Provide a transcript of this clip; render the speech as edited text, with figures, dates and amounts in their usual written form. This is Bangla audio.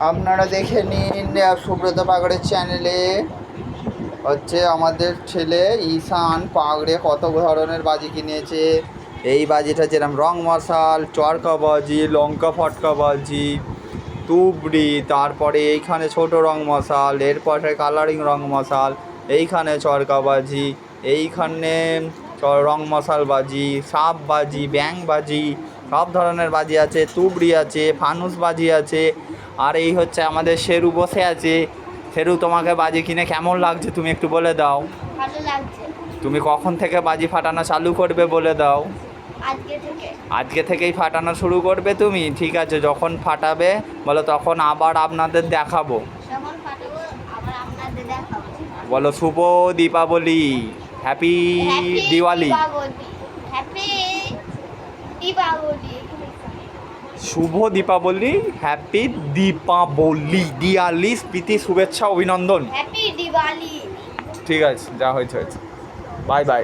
আপনারা দেখে নিন সুব্রত পাগড়ের চ্যানেলে হচ্ছে আমাদের ছেলে ঈশান পাগড়ে কত ধরনের বাজি কিনেছে। এই বাজিটা যেরকম রং মশাল, চরকা বাজি, লঙ্কা ফটকা বাজি, তুবড়ি, তারপরে এইখানে ছোট রং মশাল, এরপরে কালারিং রং মশাল, এইখানে চরকা বাজি, এইখানে রং মশাল বাজি, সাপ বাজি, ব্যাং বাজি, সব ধরনের বাজি আছে, তুবড়ি আছে, ফানুস বাজি আছে। আর এই হচ্ছে আমাদের শেরু বসে আছে। শেরু, তোমাকে বাজি কিনে কেমন লাগছে তুমি একটু বলে দাও। ভালো লাগছে। তুমি কখন থেকে বাজি ফাটানো চালু করবে বলে দাও। আজকে থেকে। আজকে থেকেই ফাটানো শুরু করবে তুমি? ঠিক আছে, যখন ফাটাবে বলো তখন আবার আপনাদের দেখাবো। যখন ফাটাবো আবার আপনাদের দেখাবো। বলো শুভ দীপাবলি, হ্যাপি দিওয়ালি। হ্যাপি দীপাবলি। শুভ দীপাবলি, হ্যাপি দীপাবলি, দিওয়ালি, প্রীতি, শুভেচ্ছা, অভিনন্দন। হ্যাপি দিওয়ালি। ঠিক আছে, যা হয়েছে হয়েছে। Bye bye.